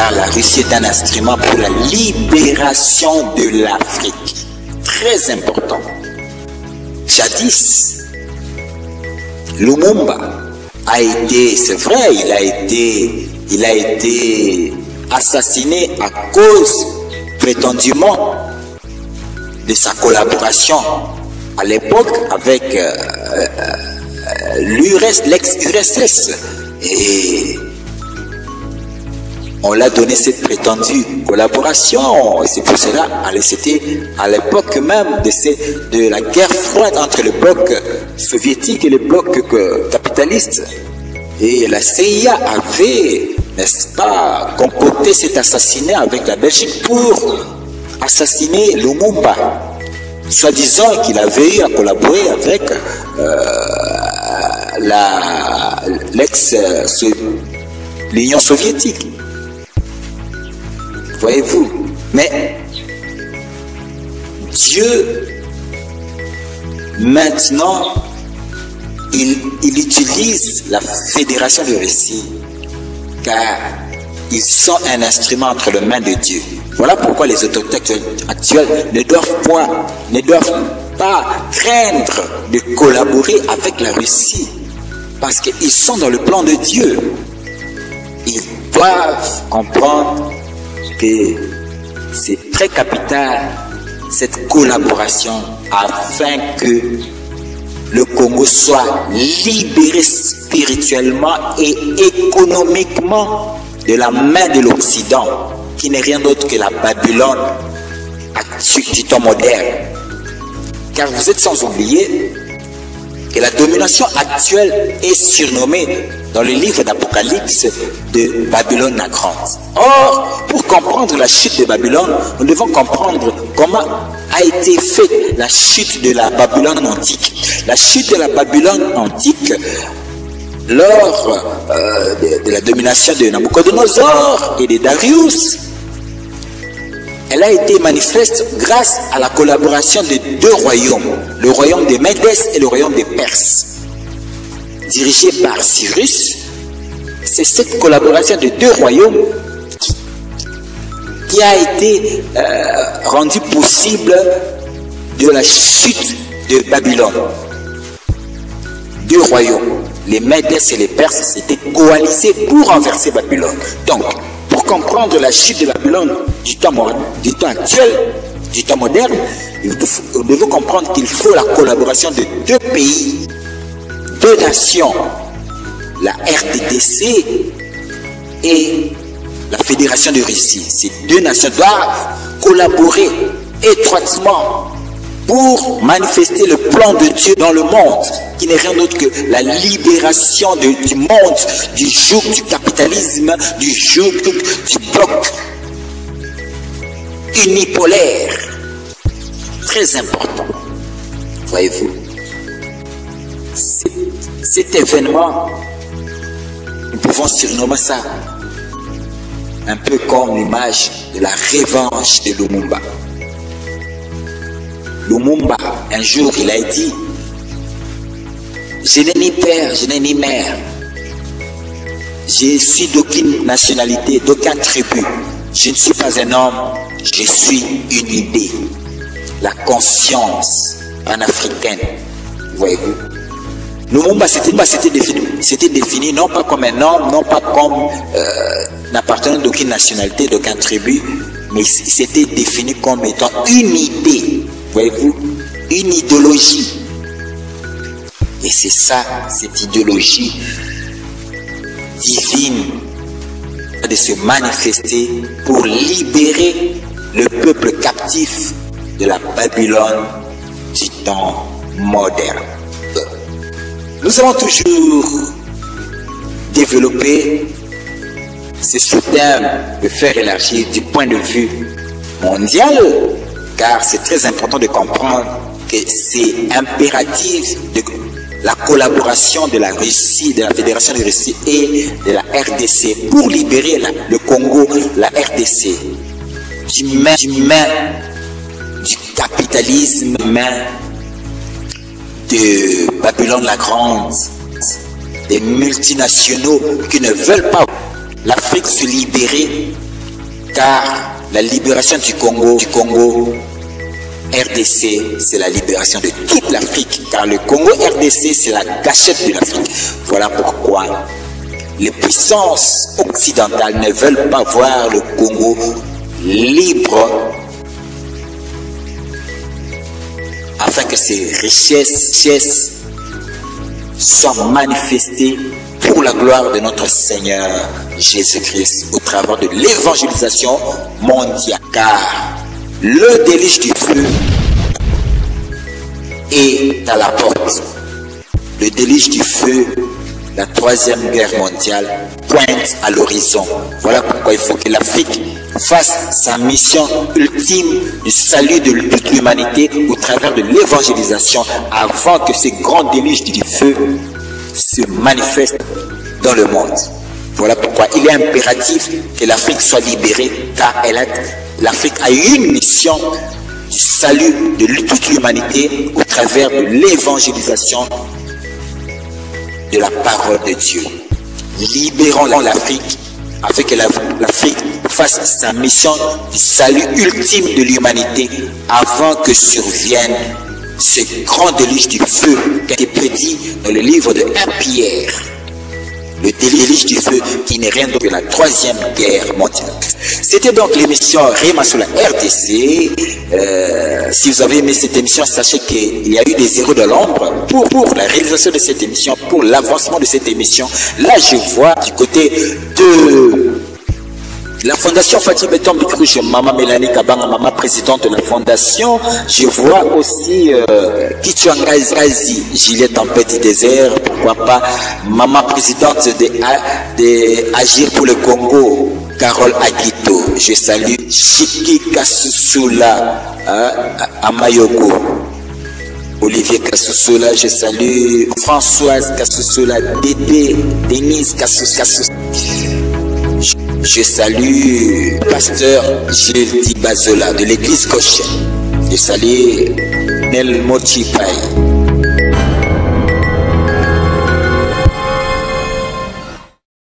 car la Russie est un instrument pour la libération de l'Afrique. Très important. Jadis, Lumumba a été, c'est vrai, il a été assassiné à cause prétendument de sa collaboration à l'époque avec l'ex-URSS. Et on l'a donné cette prétendue collaboration. C'est pour cela, c'était à l'époque même de la guerre froide entre le bloc soviétique et le bloc capitaliste. Et la CIA avait, n'est-ce pas, concocté cet assassinat avec la Belgique pour assassiner Lumumba, soi-disant qu'il avait eu à collaborer avec l'Union soviétique. Voyez-vous, mais Dieu, maintenant, il utilise la Fédération de Russie, car ils sont un instrument entre les mains de Dieu. Voilà pourquoi les autorités actuelles ne doivent pas craindre de collaborer avec la Russie, parce qu'ils sont dans le plan de Dieu. Ils doivent comprendre que c'est très capital cette collaboration afin que le Congo soit libéré spirituellement et économiquement de la main de l'Occident, qui n'est rien d'autre que la Babylone du temps moderne. Car vous êtes sans oublier que la domination actuelle est surnommée dans le livre d'Apocalypse de Babylone la Grande. Or, pour comprendre la chute de Babylone, nous devons comprendre comment a été faite la chute de la Babylone antique. La chute de la Babylone antique, lors de la domination de Nabucodonosor et de Darius, elle a été manifeste grâce à la collaboration de deux royaumes, le royaume des Médès et le royaume des Perses. Dirigé par Cyrus, c'est cette collaboration de deux royaumes qui a été rendue possible de la chute de Babylone. Deux royaumes, les Médès et les Perses, s'étaient coalisés pour renverser Babylone. Donc, pour comprendre la chute de Babylone du temps actuel, du temps moderne, nous devons comprendre qu'il faut la collaboration de deux pays, deux nations, la RDDC et la Fédération de Russie. Ces deux nations doivent collaborer étroitement pour manifester le plan de Dieu dans le monde, qui n'est rien d'autre que la libération du monde, du joug du capitalisme, du joug du bloc unipolaire. Très important, voyez-vous. Cet événement, nous pouvons surnommer ça un peu comme l'image de la revanche de Lumumba. Lumumba, un jour, il a dit: je n'ai ni père, je n'ai ni mère. Je suis d'aucune nationalité, d'aucune tribu. Je ne suis pas un homme, je suis une idée. La conscience panafricaine. Voyez-vous? Lumumba, c'était défini non pas comme un homme, non pas comme n'appartenant d'aucune nationalité, d'aucune tribu, mais c'était défini comme étant une idée. Voyez-vous, une idéologie. Et c'est ça, cette idéologie divine, de se manifester pour libérer le peuple captif de la Babylone du temps moderne. Nous avons toujours développé ce sous-thème de faire élargir du point de vue mondial, car c'est très important de comprendre que c'est impératif de la collaboration de la Russie, de la Fédération de Russie et de la RDC pour libérer le Congo, la RDC, du capitalisme de Babylone la Grande, des multinationaux qui ne veulent pas l'Afrique se libérer car la libération du Congo RDC, c'est la libération de toute l'Afrique, car le Congo RDC, c'est la gâchette de l'Afrique. Voilà pourquoi les puissances occidentales ne veulent pas voir le Congo libre, afin que ses richesses soient manifestées pour la gloire de notre Seigneur Jésus-Christ au travers de l'évangélisation mondiale. Car le déluge du feu est à la porte. Le déluge du feu, la troisième guerre mondiale, pointe à l'horizon. Voilà pourquoi il faut que l'Afrique fasse sa mission ultime du salut de toute l'humanité au travers de l'évangélisation avant que ce grand déluge du feu se manifeste dans le monde. Voilà pourquoi il est impératif que l'Afrique soit libérée, car l'Afrique a une mission du salut de toute l'humanité au travers de l'évangélisation de la parole de Dieu. Libérons l'Afrique afin que l'Afrique fasse sa mission du salut ultime de l'humanité avant que survienne ce grand déluge du feu qui a été prédit dans le livre de 1 Pierre. Le déluge du feu qui n'est rien d'autre que la troisième guerre mondiale. C'était donc l'émission Rema sur la RDC. Si vous avez aimé cette émission, sachez qu'il y a eu des héros de l'ombre pour la réalisation de cette émission, pour l'avancement de cette émission. Là, je vois du côté de la fondation Fatih Beton Bikrouche, Maman Mélanie Kabanga, maman présidente de la fondation. Je vois aussi Kichwangazi, Gilet Tempête du désert, pourquoi pas, maman présidente de Agir pour le Congo, Carole Aguito. Je salue Chiki Kasusula Amayoko, Olivier Kasusula, je salue Françoise Kasusula, Dédé, Denise Kasusula. Je salue pasteur Gilles Bazola de l'église Cochet. Je salue Nel Mochipai.